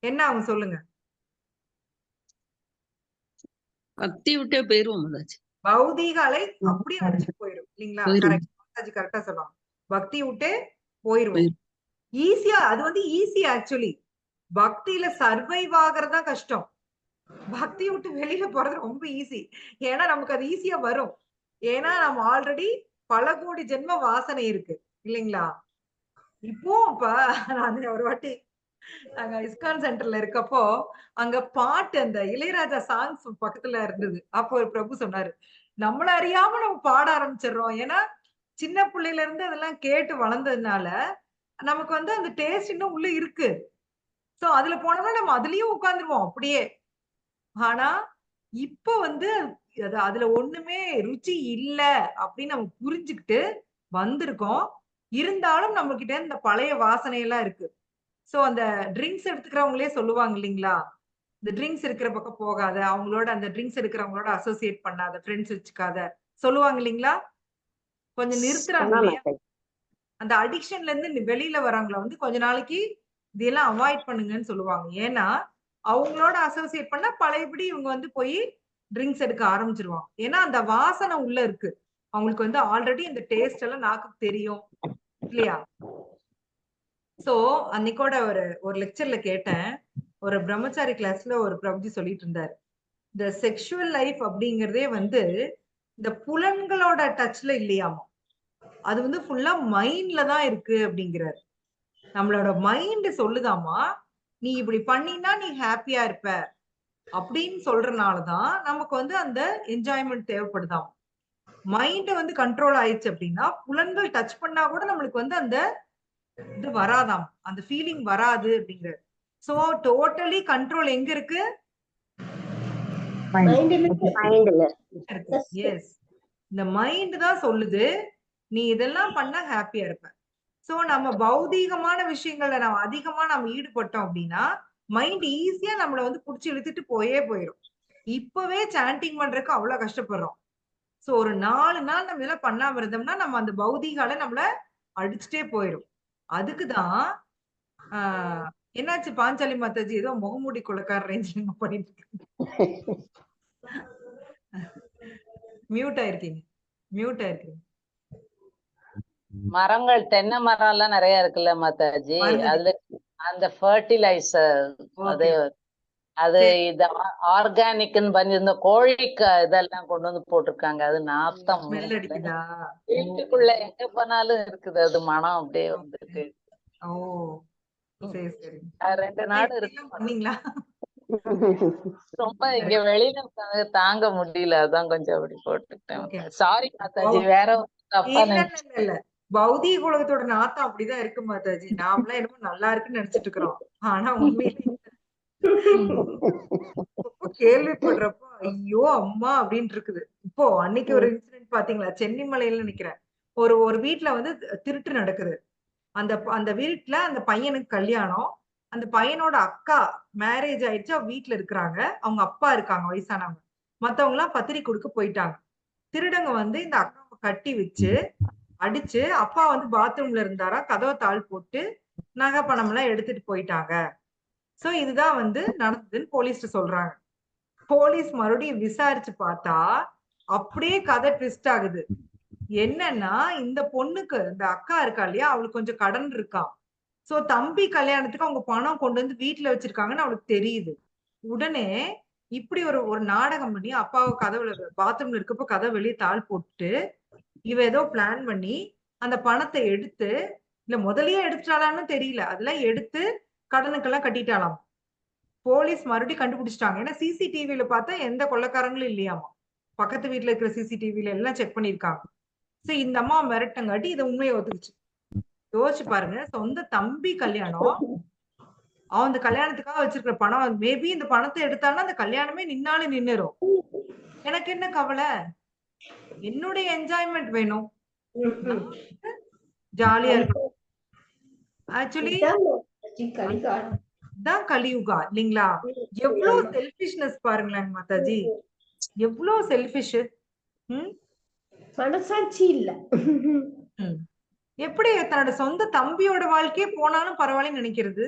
என்ன அவங்க சொல்லுங்க. பக்தி விட்டே போயிருவோம். பௌதீக அலை அப்படியே அடிச்சுட்டு போயிடும் இல்லைங்களா? கரெக்டா சொல்லுவாங்க. பக்தி விட்டே போயிருவோம் ஈஸியா. அது வந்து ஈஸி. ஆக்சுவலி பக்தியில சர்வைவ் ஆகுறதா கஷ்டம். பக்தி விட்டு வெளியில போறது ரொம்ப ஈஸி. ஏன்னா நமக்கு அது ஈஸியா வரும். ஏன்னா நம்ம ஆல்ரெடி பல கோடி ஜென்ம வாசனை இருக்கு இல்லைங்களா? இப்போ நான் ஒரு வாட்டி நாங்க இஸ்கான் சென்டர்ல இருக்கப்போ அங்க பாட்டு அந்த இளையராஜா சாங்ஸ் பக்கத்துல இருந்தது. அப்போ ஒரு பிரபு சொன்னாரு, நம்மள அறியாம நம்ம பாட ஆரம்பிச்சிடுறோம். ஏன்னா சின்ன பிள்ளையில இருந்து அதெல்லாம் கேட்டு வளர்ந்ததுனால நமக்கு வந்து அந்த டேஸ்ட் இன்னும் உள்ள இருக்கு. சோ அதுல போனோம்னா நம்ம அதுலயும் உட்கார்ந்துருவோம் அப்படியே. ஆனா இப்ப வந்து அதுல ஒண்ணுமே ருச்சி இல்ல அப்படின்னு நம்ம புரிஞ்சுக்கிட்டு வந்திருக்கோம். இருந்தாலும் நம்ம கிட்ட இந்த பழைய வாசனை எல்லாம் இருக்கு. சோ அந்த ட்ரிங்க்ஸ் எடுத்துக்கிறவங்களே சொல்லுவாங்க இல்லீங்களா? இந்த ட்ரிங்க்ஸ் இருக்கிற பக்கம் போகாத, அவங்களோட அந்த ட்ரிங்க்ஸ் எடுக்கிறவங்களோட அசோசியேட் பண்ணாத, ஃப்ரெண்ட்ஸ் வச்சுக்காத சொல்லுவாங்க இல்லீங்களா? கொஞ்சம் நிறுத்துறாங்க ஆமா இல்லையா? மாதாஜி. அந்த அடிக்ஷன்ல இருந்து வெளியில வரவங்கள வந்து கொஞ்ச நாளைக்கு இதெல்லாம் அவாய்ட் பண்ணுங்கன்னு சொல்லுவாங்க. ஏன்னா, அவங்களோட அசோசியேட் பண்ணா பழையபடி இவங்க வந்து போய் ட்ரிங்க்ஸ் எடுக்க ஆரம்பிச்சுருவாங்க. ஏன்னா, அந்த வாசனை உள்ள இருக்கு. அவங்களுக்கு வந்து ஆல்ரெடி இந்த டேஸ்ட் எல்லாம் நாக்குக்கு தெரியும். இல்லையா? சோ, அன்னைக்கோட ஒரு ஒரு லெக்சர்ல கேட்டேன். ஒரு பிரம்மச்சாரி கிளாஸ்ல ஒரு பிரபுஜி சொல்லிட்டு இருந்தாரு. இந்த செக்ஷுவல் லைஃப் அப்படிங்கிறதே வந்து இந்த புலன்களோட டச்ல இல்லையாமா. அது வந்து ஃபுல்லா மைண்ட்ல தான் இருக்கு அப்படிங்கிறாரு. நம்மளோட மைண்ட் சொல்லுதாமா, நீ இப்படி பண்ணினா நீ ஹாப்பியா இருப்ப அப்படின்னு சொல்றனாலதான் நமக்கு வந்து அந்த என்ஜாய்மெண்ட் தேவைப்படுதாம். மைண்ட் வந்து கண்ட்ரோல் ஆயிடுச்சு அப்படின்னா புலன்கள் டச் பண்ணா கூட நம்மளுக்கு வந்து அந்த இது வராதாம், அந்த ஃபீலிங் வராது அப்படிங்கிறாரு. சோ டோட்டலி கண்ட்ரோல் எங்க இருக்கு? மைண்ட்ல. எஸ், இந்த மைண்ட் தான் சொல்லுது நீ இதெல்லாம் பண்ணா ஹாப்பியா இருப்ப. சோ நம்ம பௌதீகமான விஷயங்கள்ல நம்ம அதிகமா நம்ம ஈடுபட்டோம் அப்படின்னா மைண்ட் ஈஸியா நம்மள வந்து புடிச்சு இழுத்துட்டு போயிரும். இப்பவே சாண்டிங் பண்றதுக்கு அவ்வளவு கஷ்டப்படுறோம். சோ ஒரு 4 நாள் நம்ம இதெல்லாம் பண்ணாம இருந்தோம்னா நம்ம அந்த பௌதீகால நம்மள அடிச்சுட்டே போயிரும். அதுக்குதான் என்னாச்சு பாஞ்சாலி மாதாஜி ஏதோ முகமூடி கொலைக்கார ரேஞ்சில் பண்ணிட்டு இருக்கீங்க. மியூட் ஆயிருக்கீங்க. மரங்கள் தென்னை மரம் எல்லாம் நிறைய இருக்குல்ல மாதாஜி, அதுல அந்த ஃபர்டிலைசர் அது அது இது ஆர்கானிக்னு பண்ணி இந்த கோழிக்கு இதெல்லாம் கொண்டு வந்து போட்டிருக்காங்க. அது நாத்தம் வீட்டுக்குள்ள எங்க போனாலும் இருக்குது அது மனம் அப்படியே வந்துட்டு. சரி 2 நாள் இருக்கு. பண்ணீங்களா? ரொம்ப இங்க வெளியில தாங்க முடியல, அதான் கொஞ்சம் அப்படி போட்டுட்டேன். சாரி மாதாஜி, வேற தப்பா இல்ல பௌதீக உலகத்தோட நாத்தம் அப்படிதான் இருக்கு மாதாஜி. நாமலாம் என்னமோ நல்லா இருக்குன்னு நினைச்சிட்டு இருக்கிறோம். ஆனா உண்மையிலே கேள்விப்படுறப்போ ஐயோ அம்மா அப்படின்னு இருக்குது. இப்போ அன்னைக்கு ஒரு இன்சிடென்ட் பாத்தீங்களா? சென்னிமலையில நிக்கிறேன். ஒரு வீட்டுல வந்து திருட்டு நடக்குது. அந்த வீட்டுல அந்த பையனுக்கு கல்யாணம். அந்த பையனோட அக்கா மேரேஜ் ஆயிடுச்சு, அவ வீட்டுல இருக்கிறாங்க. அவங்க அப்பா இருக்காங்க வயசானவங்க. மத்தவங்க எல்லாம் பத்திரிக்கை கொடுக்க போயிட்டாங்க. திருடங்க வந்து இந்த அக்காவை கட்டி வச்சு அடிச்சு, அப்பா வந்து பாத்ரூம்ல இருந்தாரா, கதவை தாள் போட்டு நகை பணம் எல்லாம் எடுத்துட்டு போயிட்டாங்க. சோ இதுதான் வந்து நடந்ததுன்னு போலீஸ்ல சொல்றாங்க. போலீஸ் மறுபடியும் விசாரிச்சு பார்த்தா அப்படியே கதை ட்விஸ்ட் ஆகுது. என்னன்னா இந்த பொண்ணுக்கு இந்த அக்கா இருக்கா இல்லையா, அவளுக்கு கொஞ்சம் கடன் இருக்கா. சோ தம்பி கல்யாணத்துக்கு அவங்க பணம் கொண்டு வந்து வீட்டுல வச்சிருக்காங்கன்னு அவளுக்கு தெரியுது. உடனே இப்படி ஒரு நாடகம் பண்ணி அப்பாவை கதவுல பாத்ரூம்ல இருக்கப்போ கதவை வெளியே தாள் போட்டு இவ ஏதோ பிளான் பண்ணி அந்த பணத்தை எடுத்து, இல்ல முதல்லயே எடுத்துட்டாளான்னு தெரியல, அதெல்லாம் எடுத்து கடனுக்கெல்லாம் கட்டிட்டாளாம். போலீஸ் மறுபடியும் கண்டுபிடிச்சிட்டாங்க. ஏன்னா சிசிடிவில பார்த்தா எந்த கொள்ளைக்காரங்களும் இல்லையாமா. பக்கத்து வீட்டுல இருக்கிற சிசிடிவில எல்லாம் செக் பண்ணிருக்காங்க. சோ இந்த அம்மா மிரட்டங்காட்டி இதை உண்மையை ஒத்துக்குச்சு. யோசிச்சு பாருங்க, சொந்த தம்பி கல்யாணம், அவன் அந்த கல்யாணத்துக்காக வச்சிருக்கிற பணம், மேபி இந்த பணத்தை எடுத்தாலும் அந்த கல்யாணமே நின்னாலும் நின்னுரும். எனக்கு என்ன கவலை, என்னுடைய என்ஜாய்மெண்ட் வேணும், ஜாலியா இருக்கணும். ஆக்சுவலி தான் கலியுகா இல்லீங்களா? எவ்வளவு செல்ஃபிஷ்னஸ் பாருங்களேன் மாதாஜி, எவ்வளவு செல்ஃபிஷ். மனசாட்சி இல்ல. எப்படி தன்னோட சொந்த தம்பியோட வாழ்க்கையே போனாலும் பரவாயில்லன்னு நினைக்கிறது.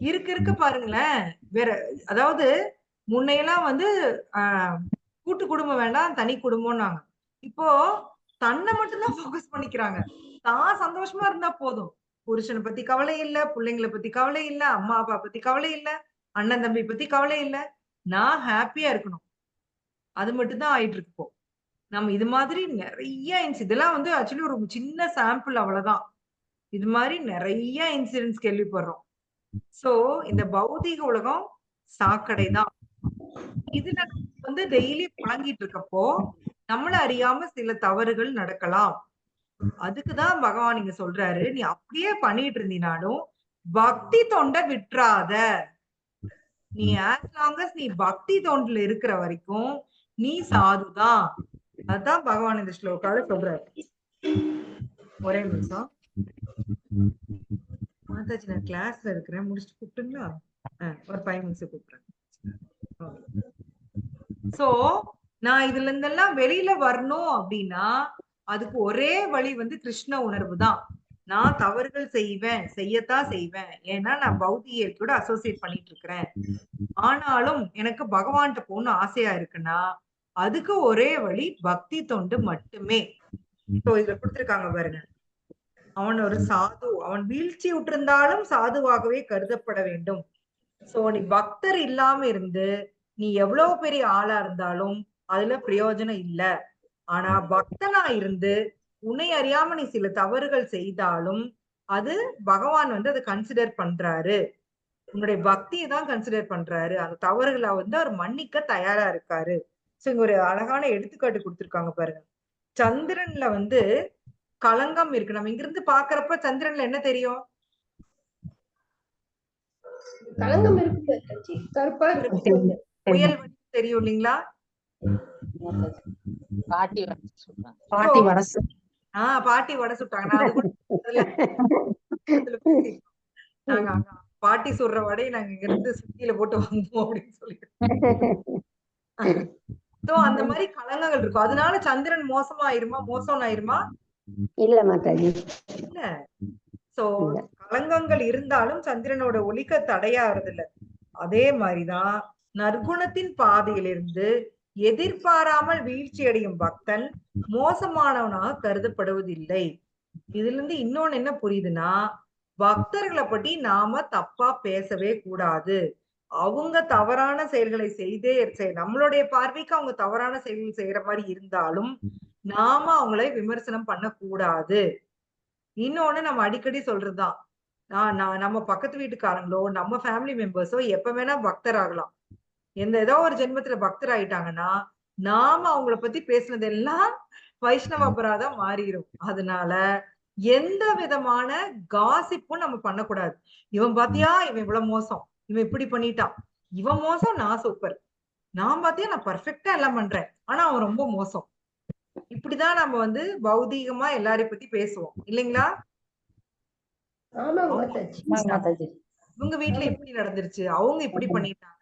இருக்க பாருங்களேன். வேற அதாவது முன்னையெல்லாம் வந்து கூட்டு குடும்பம் வேண்டாம், தனி குடும்பம்னாங்க. இப்போ தன்னை மட்டும்தான் போக்கஸ் பண்ணிக்கிறாங்க. தான் சந்தோஷமா இருந்தா போதும். புருஷனை பத்தி கவலை இல்ல, பிள்ளைங்களை பத்தி கவலை இல்ல, அம்மா அப்பா பத்தி கவலை இல்ல, அண்ணன் தம்பி பத்தி கவலை இல்ல, நான் ஹாப்பியா இருக்கணும், அது மட்டும் தான் ஆயிட்டு இருக்கு இப்போ. நம்ம இது மாதிரி நிறைய இதெல்லாம் வந்து ஆக்சுவலி ஒரு சின்ன சாம்பிள், அவ்வளவுதான். இது மாதிரி நிறைய இன்சிடென்ட்ஸ் கேள்விப்படுறோம். சோ இந்த பௌதீக உலகம் சாக்கடை தான். இதுல வந்து டெய்லி பழங்கிட்டு இருக்கப்போ நம்மள அறியாம சில தவறுகள் நடக்கலாம். அதுக்குதான் பகவான் இங்க சொல்றாரு, நீ அப்படியே பண்ணிட்டு இருந்தீனாலும் பக்தி தொண்டை விட்டுறாத. நீ as long as நீ பக்தி தொண்டுல இருக்கிற வரைக்கும் நீ சாதுதான். அதான் பகவான் இந்த ஸ்லோகால சொல்றாரு. ஒரே நிமிஷம் மாதாஜி, நான் கிளாஸ்ல இருக்கிறேன், முடிச்சுட்டு கூப்பிட்டுங்களா? ஒரு 5 நிமிஷம் கூப்பிடுறேன். சோ நான் இதுல இருந்தெல்லாம் வெளியில வரணும் அப்படின்னா அதுக்கு ஒரே வழி வந்து கிருஷ்ண உணர்வு தான். நான் தவறுகள் செய்யத்தான் செய்வேன். ஏன்னா நான் பௌத்திக கூட அசோசியேட் பண்ணிட்டு இருக்கிறேன். ஆனாலும் எனக்கு பகவான்கிட்ட போகணும் ஆசையா இருக்குன்னா அதுக்கு ஒரே வழி பக்தி தொண்டு மட்டுமே. சோ இதுல கொடுத்திருக்காங்க பாருங்க, அவன் ஒரு சாது, அவன் வீழ்ச்சி விட்டிருந்தாலும் சாதுவாகவே கருதப்பட வேண்டும். சோ நீ பக்தர் இல்லாம இருந்து நீ எவ்வளவு பெரிய ஆளா இருந்தாலும் அதுல பிரயோஜனம் இல்ல. ஆனா பக்தனா இருந்து உன்னை அறியாம நீ சில தவறுகள் செய்தாலும் அது பகவான் வந்து அதை கன்சிடர் பண்றாரு. உன்னுடைய பக்தியை தான் கன்சிடர் பண்றாரு. அந்த தவறுகளை வந்து அவர் மன்னிக்க தயாரா இருக்காரு. சோ இங்க ஒரு அழகான எடுத்துக்காட்டு கொடுத்திருக்காங்க பாருங்க. சந்திரன்ல வந்து களங்கம் இருக்கு. நம்ம இங்கிருந்து பாக்குறப்ப சந்திரன்ல என்ன தெரியும்? களங்கம் இருக்கு, கருப்பா இருக்கு. புயல் தெரியும் இல்லைங்களா? பாட்டி பாட்டி வடை பாட்டி வடை சுட்டாங்க. நான் அது கூட நாங்க பாட்டி சுடுற வடையை நாங்க இங்க இருந்து சுத்தியில போட்டு வந்தோம் அப்படின்னு சொல்லிட்டு. அந்த மாதிரி களங்கங்கள் இருக்கும். அதனால சந்திரன் மோசம் ஆயிருமா? இல்ல மாதாஜி, இல்ல. சோ களங்கங்கள் இருந்தாலும் சந்திரனோட ஒளிக்க தடையாறது இல்ல. அதே மாதிரிதான் நற்குணத்தின் பாதையிலிருந்து எதிர்பாராமல் வீழ்ச்சி அடையும் பக்தன் மோசமானவனாக கருதப்படுவதில்லை. இதுல இருந்து இன்னொன்னு என்ன புரியுதுன்னா, பக்தர்களை பத்தி நாம தப்பா பேசவே கூடாது. அவங்க தவறான செயல்களை நம்மளுடைய பார்வைக்கு அவங்க தவறான செயல்கள் செய்யற மாதிரி இருந்தாலும் நாம அவங்களை விமர்சனம் பண்ண கூடாது. இன்னொன்னு நம்ம அடிக்கடி சொல்றதுதான், நம்ம பக்கத்து வீட்டுக்காரங்களோ நம்ம ஃபேமிலி மெம்பர்ஸோ எப்ப வேணா பக்தர் ஆகலாம். ஏதோ ஒரு ஜென்மத்துல பக்தர் ஆயிட்டாங்கன்னா நாம அவங்கள பத்தி பேசுனதெல்லாம் வைஷ்ணவ அபராதம் மாறிடும். அதனால எந்த விதமான காசிப்பும் நம்ம பண்ணக்கூடாது. இவன் பாத்தியா, இவன் இவ்வளவு மோசம், இவன் இப்படி பண்ணிட்டான், இவன் மோசம், நான் சூப்பர், நான் பாத்தியா நான் பர்ஃபெக்டா எல்லாம் பண்றேன், ஆனா அவன் ரொம்ப மோசம். இப்படிதான் நம்ம வந்து பௌதீகமா எல்லாரையும் பத்தி பேசுவோம் இல்லைங்களா? இவங்க வீட்டுல இப்படி நடந்துருச்சு, அவங்க இப்படி பண்ணிட்டாங்க.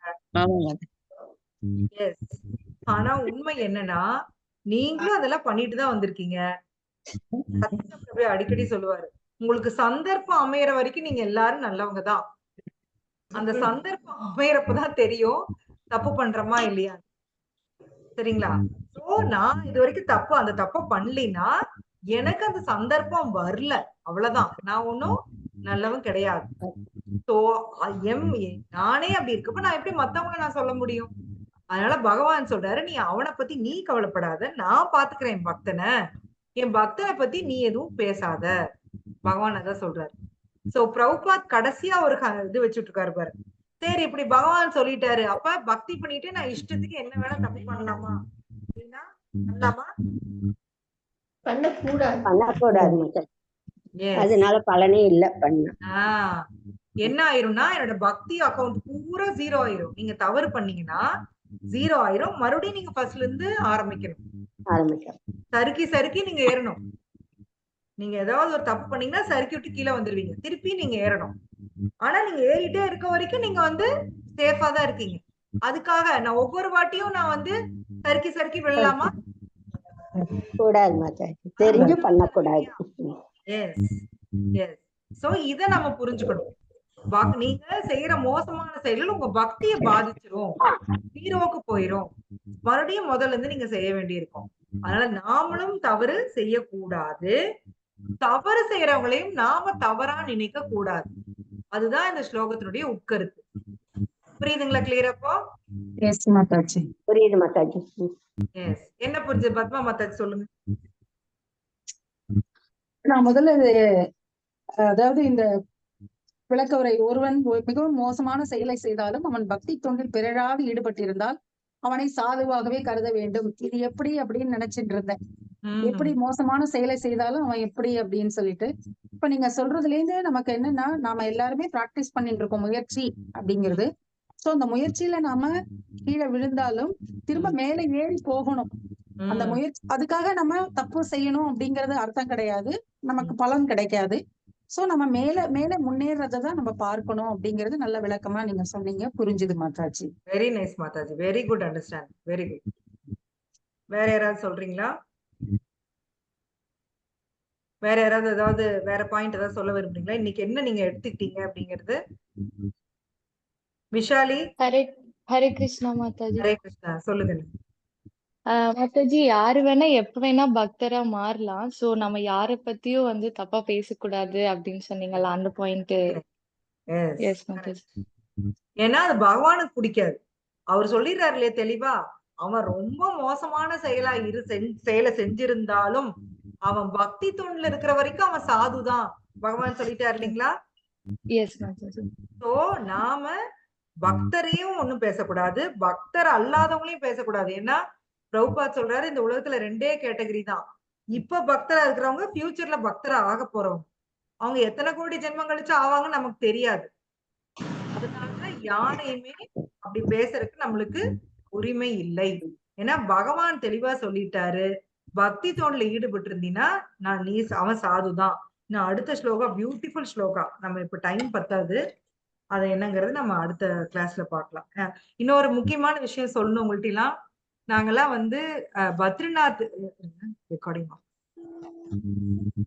ஆனா உண்மை என்னன்னா நீங்களும் அதெல்லாம் பண்ணிட்டுதான் வந்திருக்கீங்க. அடிக்கடி சொல்லுவாரு, உங்களுக்கு சந்தர்ப்பம் அமையற வரைக்கும் நீங்க எல்லாரும் நல்லவங்க தான். அந்த சந்தர்ப்பம் அமையறப்பதான் தெரியும் தப்பு பண்றோமா இல்லையா. சரிங்களா? சோ நான் இது வரைக்கும் அந்த தப்ப பண்ணலினா எனக்கு அந்த சந்தர்ப்பம் வரல, அவ்வளவுதான். நான் ஒன்னும் நல்லவன் கிடையாது. சோ நானே அப்படி இருக்கப்ப நான் எப்படி மத்தவங்க நான் சொல்ல முடியும்? அதனால பகவான் சொல்றாரு, நீ அவனை பத்தி நீ கவலைப்படாத, நான் பாத்துக்கிறேன் என் பக்தனை பத்தி நீ எதுவும் பேசாத. பகவான் அதான் சொல்றாரு. சோ பிரபுபாத் கடைசியா ஒரு இது வச்சுட்டு இருக்காரு பாரு. சரி இப்படி பகவான் சொல்லிட்டாரு, அப்ப பக்தி பண்ணிட்டு நான் இஷ்டத்துக்கு என்ன வேணா தப்பு பண்ணலாமா அப்படின்னா பண்ணக்கூடாது. அதனால பலனே இல்ல பண்ண. என்ன ஆயிரும்னா என்னோட பக்தி அக்கௌண்ட் பூரா 0 ஆயிரும். நீங்க தவறு பண்ணீங்கன்னா 0 ஆயிரும். மறுபடியும் நீங்க ஃபர்ஸ்ட்ல இருந்து ஆரம்பிக்கணும். சறுக்கி நீங்க ஏறணும். நீங்க ஏதாவது ஒரு தப்பு பண்ணீங்கன்னா சறுக்கி விட்டு கீழே வந்துருவீங்க, திருப்பி நீங்க ஏறணும். ஆனா நீங்க ஏறிட்டே இருக்க வரைக்கும் நீங்க வந்து சேஃபா தான் இருக்கீங்க. அதுக்காக நான் ஒவ்வொரு வாட்டியும் நான் வந்து சறுக்கி விழலாமா? கூடாது மாதாஜி, தெரிஞ்சு பண்ணக்கூடாது. சோ இத நம்ம புரிஞ்சுக்கணும். நீங்க செய்யற மோசமான செயல்கள் உங்க பக்தியை பாதிச்சிரும், ஹீரோக்கு போயிரும், மறுபடியும் முதல்ல இருந்து நீங்க செய்ய வேண்டியிருக்கும். அதனால நாமளும் தவறு செய்யக்கூடாது, தவறு செய்யறவங்களையும் நாம தவறா நினைக்க கூடாது. அதுதான் இந்த ஸ்லோகத்தினுடைய உட்கருத்து. புரியுதுங்களா? கிளியரப்போ? புரியுது மாதாஜி. என்ன புரிஞ்சது பத்மா மாதாஜி சொல்லுங்க. நான் முதல்ல அதாவது இந்த விளக்கவுரை, ஒருவன் மிகவும் மோசமான செயலை செய்தாலும் அவன் பக்தி தொண்டில் பிறராது ஈடுபட்டிருந்தால் அவனை சாதுவாகவே கருத வேண்டும். இது எப்படி அப்படின்னு நினைச்சிட்டு இருந்தேன். எப்படி ம்ஹும். மோசமான செயலை செய்தாலும் அவன் எப்படி அப்படின்னு சொல்லிட்டு இப்ப நீங்க சொல்றதுல இருந்து நமக்கு என்னன்னா நாம எல்லாருமே பிராக்டிஸ் பண்ணிட்டு இருக்கோம் முயற்சி அப்படிங்கிறது. சோ அந்த முயற்சியில நாம கீழே விழுந்தாலும் திரும்ப மேல ஏறி போகணும். அந்த முயற்சி அதுக்காக நம்ம தப்பு செய்யணும் அப்படிங்கறது அர்த்தம் கிடையாது. நமக்கு பலன் கிடைக்காது. சோ நம்ம மேல மேல முன்னேறதான் நம்ம பார்க்கணும் அப்படிங்கறது நல்ல விளக்கமா நீங்க சொன்னீங்க. புரிஞ்சுது Mataji. Very nice Mataji, very good understand, very good. வேற யாராவது சொல்றீங்களா? வேற யாராவது ஏதாவது வேற பாயிண்ட் ஏதாவது சொல்ல விரும்புறீங்களா? இன்னைக்கு என்ன நீங்க எடுத்துக்கிட்டீங்க அப்படிங்கிறது? விஷாலி. ஹரே ஹரே கிருஷ்ணா மாதாஜி. ஹரே கிருஷ்ணா, சொல்லுங்க. மாதாஜி, யாரு வேணா எப்ப வேணா பக்தரா மாறலாம். சோ நம்ம யார பத்தியும் வந்து தப்பா பேசக்கூடாது அப்படின்னு சொன்னீங்கல்ல, அந்த பாயிண்ட். எஸ் மாதாஜி. ஏன்னா அது பகவானுக்கு பிடிக்காது. அவர் சொல்லிடுறாரு இல்லையா தெளிவா, அவன் ரொம்ப மோசமான செயலை செஞ்சிருந்தாலும் அவன் பக்தி தொண்டுல இருக்கிற வரைக்கும் அவன் சாதுதான் பகவான் சொல்லிட்டாரு இல்லைங்களா? எஸ் மாதாஜி. சோ நாம பக்தரையும் ஒண்ணும் பேசக்கூடாது, பக்தர் அல்லாதவங்களையும் பேசக்கூடாது. ஏன்னா பிரபுபாத் சொல்றாரு இந்த உலகத்துல 2 கேட்டகரி தான். இப்ப பக்தரா இருக்கிறவங்க ஃபியூச்சர்ல பக்தரா ஆக போறவங்க. அவங்க எத்தனை கோடி ஜென்மம் கழிச்சு ஆவாங்கன்னு நமக்கு தெரியாது. அதனாலதான் யாரையுமே அப்படி பேசுறதுக்கு நம்மளுக்கு உரிமை இல்லை. ஏன்னா பகவான் தெளிவா சொல்லிட்டாரு, பக்தி தோண்ல ஈடுபட்டு இருந்தீங்கன்னா அவன் சாதுதான். நான் அடுத்த ஸ்லோகா, பியூட்டிஃபுல் ஸ்லோகா, நம்ம இப்ப டைம் பத்தாது, அது என்னங்கிறது நம்ம அடுத்த கிளாஸ்ல பார்க்கலாம். இன்னொரு முக்கியமான விஷயம் சொல்லணும் உங்கள்ட்ட எல்லாம். நாங்கெல்லாம் வந்து பத்ரிநாத் ரெக்கார்டிங்